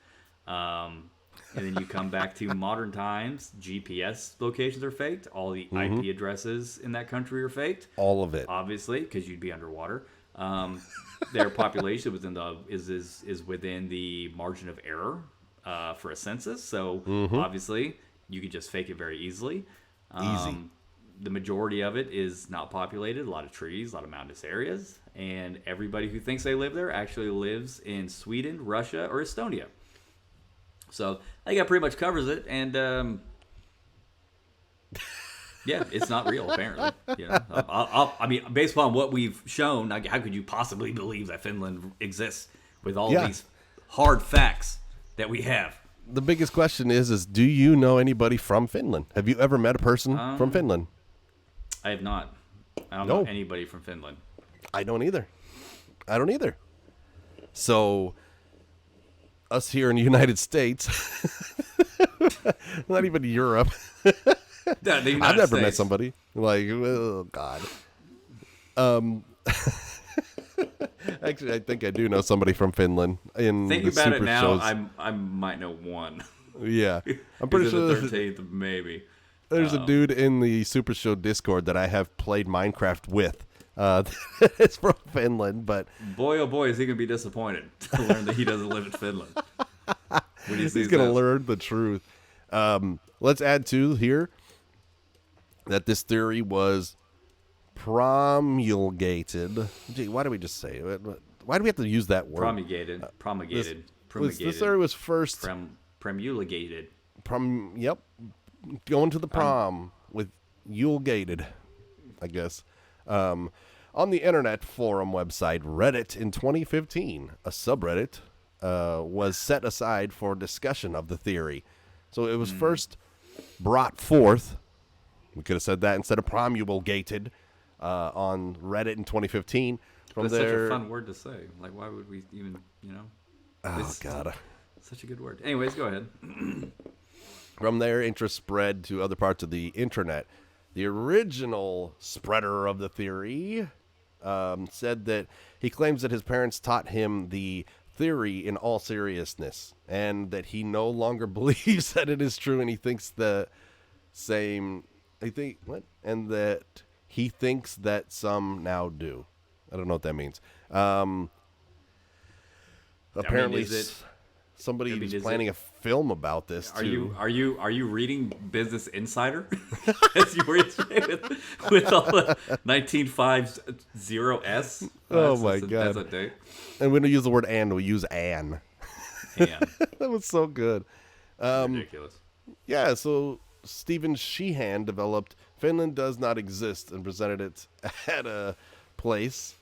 And then you come back to modern times, GPS locations are faked. All the IP addresses in that country are faked. All of it. Obviously, because you'd be underwater. Their population is within the margin of error for a census. So obviously, you could just fake it very easily. Easy. The majority of it is not populated. A lot of trees, a lot of mountainous areas. And everybody who thinks they live there actually lives in Sweden, Russia, or Estonia. So I think that pretty much covers it, and yeah, it's not real apparently. I mean, based upon what we've shown, how could you possibly believe that Finland exists with all these hard facts that we have? The biggest question is do you know anybody from Finland? Have you ever met a person from Finland? I have not. I don't know anybody from Finland. I don't either. So us here in the United States, not even Europe. I've never met somebody oh God. Actually, I think I do know somebody from Finland. Thinking about it now, I might know one. Yeah, I'm pretty sure the 13th, maybe. There's a dude in the Super Show Discord that I have played Minecraft with. It's from Finland, but boy, oh boy, is he gonna be disappointed to learn that he doesn't live in Finland. When he He's gonna learn the truth. Let's add to here that this theory was promulgated. Gee, why do we just say it? Why do we have to use that word? Promulgated. This theory was first Promulgated. Yep. Going to the prom with Yule gated, I guess. On the internet forum website Reddit in 2015, a subreddit was set aside for discussion of the theory. So it was first brought forth. We could have said that instead of promulgated on Reddit in 2015. That's such a fun word to say. Like, why would we even, Oh, God. Such a good word. Anyways, go ahead. From there, interest spread to other parts of the internet. The original spreader of the theory said that he claims that his parents taught him the theory in all seriousness and that he no longer believes that it is true, and he thinks the same. And that he thinks that some now do. I don't know what that means. Apparently, somebody is planning a film about this too. Are you reading Business Insider? As you were with all the 1950s. Oh my God! That's a date. And we don't use the word "and"; we use "an." That was so good. Ridiculous. Yeah. So Stephen Sheehan developed "Finland Does Not Exist" and presented it at a place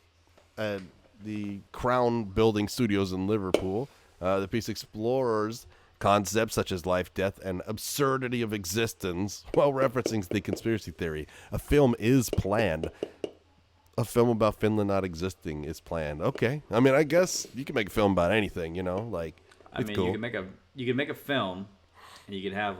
at the Crown Building Studios in Liverpool. The piece explores concepts such as life, death, and absurdity of existence while referencing the conspiracy theory. A film is planned. A film about Finland not existing is planned. Okay. I mean, I guess you can make a film about anything, like, it's cool. You could make a film, and you could have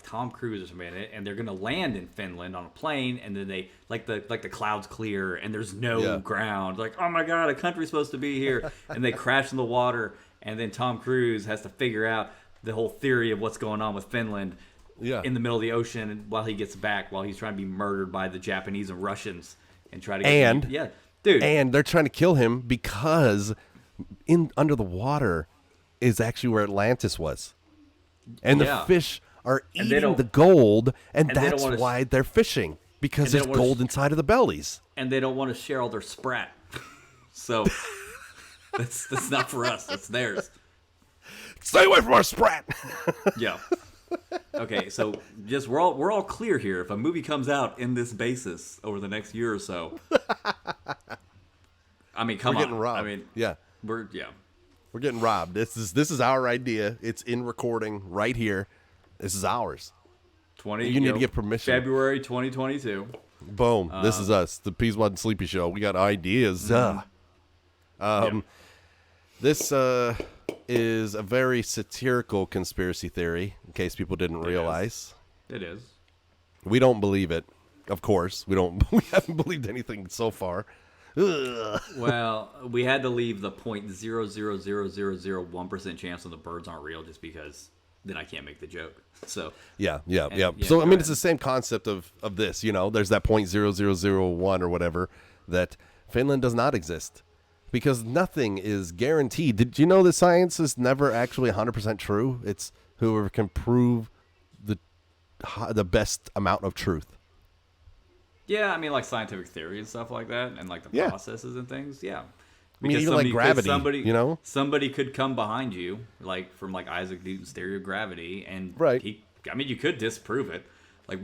Tom Cruise or somebody in it, and they're gonna land in Finland on a plane, and then they the clouds clear and there's no ground. Like, oh my God, a country's supposed to be here, and they crash in the water, and then Tom Cruise has to figure out the whole theory of what's going on with Finland in the middle of the ocean while he gets back, while he's trying to be murdered by the Japanese and Russians and try to get dude. And they're trying to kill him because under the water is actually where Atlantis was. And the fish are eating the gold, and that's why they're fishing, because there's gold inside of the bellies. And they don't want to share all their sprat. So that's not for us. That's theirs. Stay away from our sprat. Yeah. Okay, so just we're all clear here. If a movie comes out in this basis over the next year or so, I mean, we're getting robbed. I mean, we're getting robbed. This is our idea. It's in recording right here. This is ours. You need to get permission. February 2022. Boom. This is us, the Peaswad and Sleepy Show. We got ideas. This is a very satirical conspiracy theory, in case people didn't realize. It is. We don't believe it. Of course, we don't. We haven't believed anything so far. Ugh. Well, we had to leave the 0.00001% chance on the birds aren't real, just because then I can't make the joke. So yeah. So I mean, it's the same concept of this. There's that 0.0001 or whatever that Finland does not exist, because nothing is guaranteed. Did you know that science is never actually 100% true? It's whoever can prove the best amount of truth. Yeah, I mean, like scientific theory and stuff like that, and like the processes and things. Yeah, I mean, even like gravity. Somebody could come behind you, like from like Isaac Newton's theory of gravity, and you could disprove it. Like,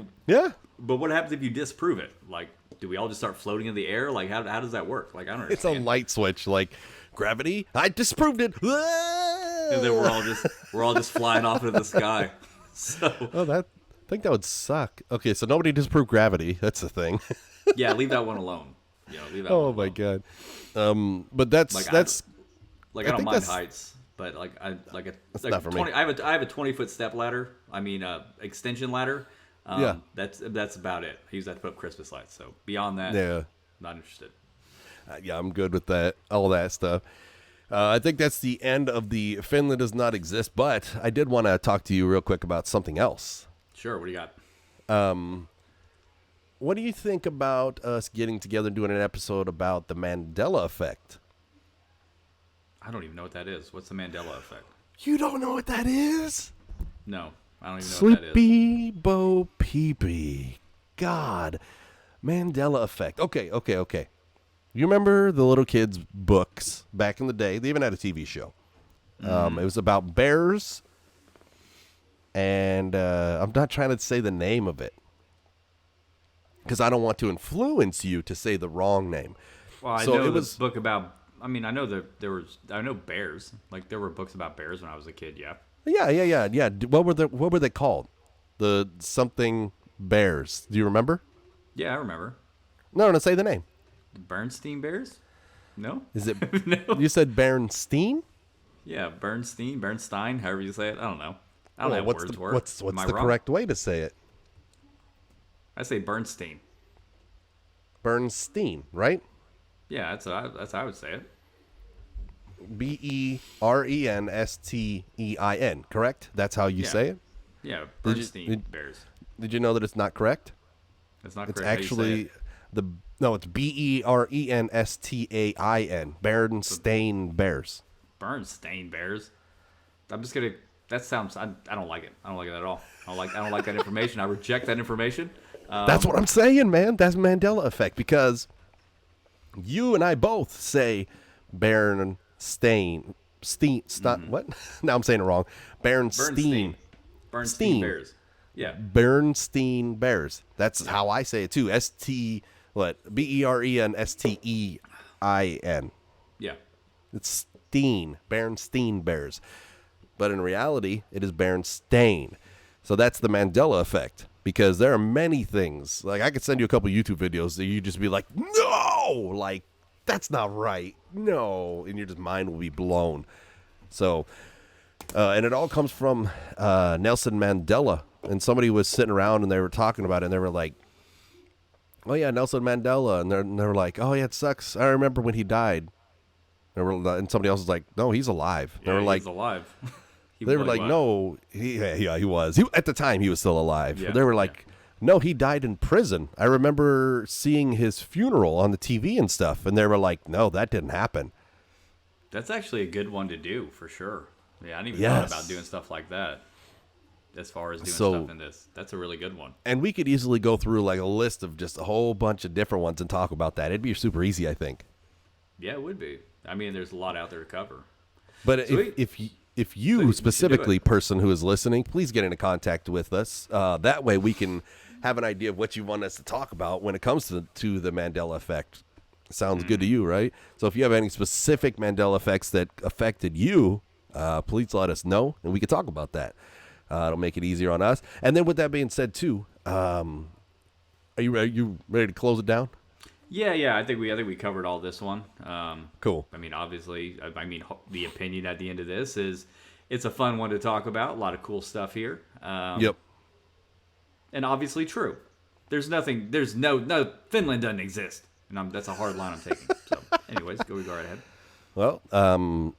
but what happens if you disprove it? Like, do we all just start floating in the air? Like, how does that work? Like, I don't understand. It's a light switch, like gravity. I disproved it. And then we're all just flying off into the sky. So, I think that would suck. Okay, so nobody disproved gravity. That's the thing. Yeah, leave that one alone. Leave that one alone. My God. But that's I don't mind heights, but not for me. I have a 20-foot step ladder. I mean, extension ladder. That's about it. I use that to put up Christmas lights. So beyond that, not interested. I'm good with that. All that stuff. I think that's the end of the Finland Does Not Exist. But I did want to talk to you real quick about something else. Sure. What do you got? What do you think about us getting together and doing an episode about the Mandela effect? I don't even know what that is. What's the Mandela effect? You don't know what that is? No, I don't even know what that is. Sleepy Bo Peepee. God. Mandela effect. Okay. You remember the little kids' books back in the day? They even had a TV show. It was about bears, and I'm not trying to say the name of it because I don't want to influence you to say the wrong name. Well, I know the book about. I mean, I know that I know bears. Like there were books about bears when I was a kid. Yeah. Yeah. What were they called? The something bears. Do you remember? Yeah, I remember. No, say the name. The Bernstein Bears? No. Is it? No. You said Bernstein? Yeah, Bernstein, however you say it. I don't know. I don't know what's words the, were. What's the correct way to say it? I say Bernstein. Bernstein, right? Yeah, that's how I would say it. Bernstein, correct? That's how you say it? Yeah, Bernstein Bears. Did you know that it's not correct? It's not correct. It's actually it's Bernstein. Bernstein Bears. Bernstein Bears. I'm just gonna. That sounds. I don't like it. I don't like it at all. I don't like that information. I reject that information. That's what I'm saying, man. That's Mandela effect because you and I both say Bernstein. What? Now I'm saying it wrong. Bernstein Bears. Yeah. Bernstein Bears. That's how I say it too. Bernstein. Yeah. It's Bernstein Bears. But in reality, it is Bernstein. So that's the Mandela effect. Because there are many things. Like, I could send you a couple YouTube videos that you just be like, no! Like, that's not right. No. And your just mind will be blown. So, and it all comes from Nelson Mandela. And somebody was sitting around and they were talking about it. And they were like, oh, yeah, Nelson Mandela. And they were like, oh, yeah, it sucks. I remember when he died. And somebody else was like, no, he's alive. Yeah, they were like, he's alive. They were like, no, he was. At the time, he was still alive. Yeah, they were like, no, he died in prison. I remember seeing his funeral on the TV and stuff. And they were like, no, that didn't happen. That's actually a good one to do, for sure. Yeah, I didn't even thought about doing stuff like that as far as doing stuff in this. That's a really good one. And we could easily go through like a list of just a whole bunch of different ones and talk about that. It'd be super easy, I think. Yeah, it would be. I mean, there's a lot out there to cover. But if you specifically, person who is listening, please get into contact with us. That way we can have an idea of what you want us to talk about when it comes to the Mandela effect. Sounds good to you, right? So if you have any specific Mandela effects that affected you, please let us know, and we can talk about that. It'll make it easier on us. And then with that being said, too, are you ready to close it down? Yeah. I think we covered all this one. Cool. I mean, obviously, the opinion at the end of this is it's a fun one to talk about. A lot of cool stuff here. Yep. And obviously true. There's no Finland doesn't exist, and that's a hard line I'm taking. So, anyways, go right ahead. Well, I'm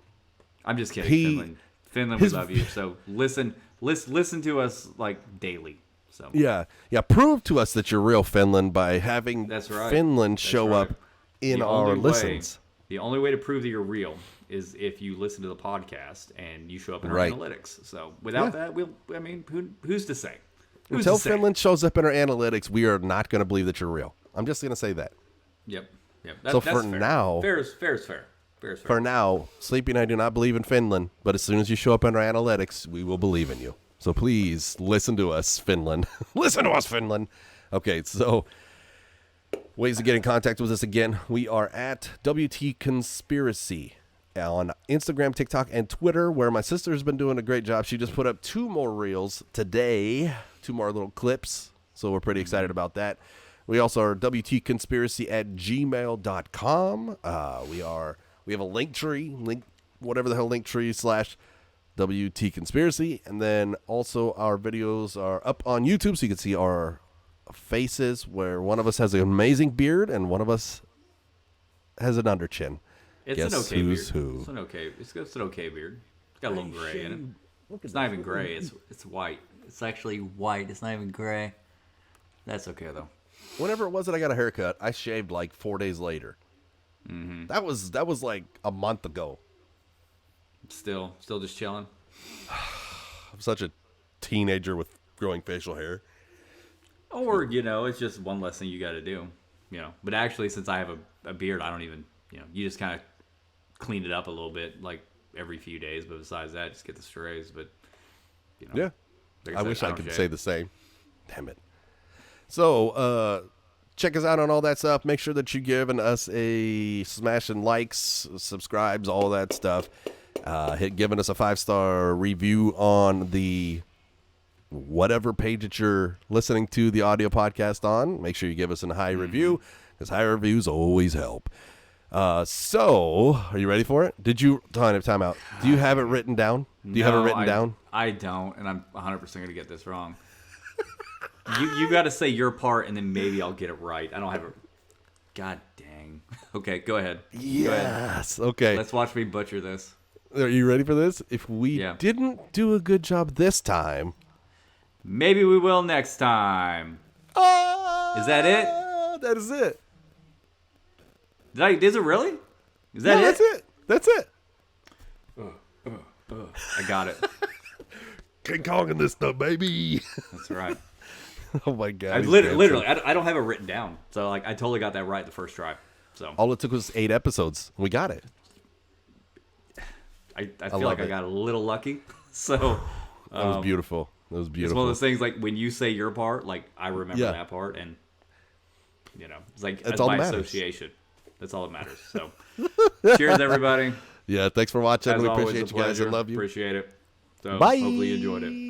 just kidding. Finland, we love you. So listen to us like daily. So yeah. Prove to us that you're real Finland by having Finland show up in our listens. The only way to prove that you're real is if you listen to the podcast and you show up in our analytics. So without that, who's to say? Until Finland shows up in our analytics, we are not going to believe that you're real. I'm just going to say that. Yep. So for now, fair is fair. For now, Sleepy and I do not believe in Finland, but as soon as you show up in our analytics, we will believe in you. So please listen to us, Finland. Listen to us, Finland. Okay, so ways to get in contact with us again. We are at WT Conspiracy on Instagram, TikTok, and Twitter, where my sister's been doing a great job. She just put up 2 more reels today, 2 more little clips. So we're pretty excited about that. We also are WTconspiracy@gmail.com. We have a link tree, whatever the hell link tree / WT Conspiracy, and then also our videos are up on YouTube, so you can see our faces, where one of us has an amazing beard and one of us has an underchin. It's an okay beard. It's an okay beard. It's got a little gray in it. It's not even gray. It's white. It's actually white. It's not even gray. That's okay though. Whenever it was that I got a haircut, I shaved like 4 days later. Mm-hmm. That was like a month ago. Still just chilling. I'm such a teenager with growing facial hair. Or, it's just one less thing you got to do, But actually, since I have a beard, I don't even, you just kind of clean it up a little bit. Like, every few days, but besides that, just get the strays. But Yeah. like I said, wish I don't could shave. say the same. Damn it. So, check us out on all that stuff. Make sure that you're giving us a smashing likes, subscribes, all that stuff. Giving us a 5-star review on the whatever page that you're listening to the audio podcast on. Make sure you give us a high review, because high reviews always help. So, are you ready for it? Did you time out? Do you have it written down? Do you have it written down? I don't, and I'm 100% going to get this wrong. You got to say your part, and then maybe I'll get it right. I don't have it. God dang. Okay, go ahead. Yes. Okay. Let's watch me butcher this. Are you ready for this? If we didn't do a good job this time, maybe we will next time. Is that it? That is it. Is it really? Is that it? That's it. I got it. King Kong in this stuff, baby. That's right. Oh my God. I literally, I don't have it written down. So like, I totally got that right the first try. So all it took was 8 episodes. We got it. I feel like I got a little lucky. So that was beautiful. That was beautiful. It's one of those things like when you say your part, like I remember that part, and it's like that's by association. That's all that matters. So cheers, everybody. Yeah, thanks for watching. As we always, appreciate you guys and love you. Appreciate it. So Bye. hopefully you enjoyed it.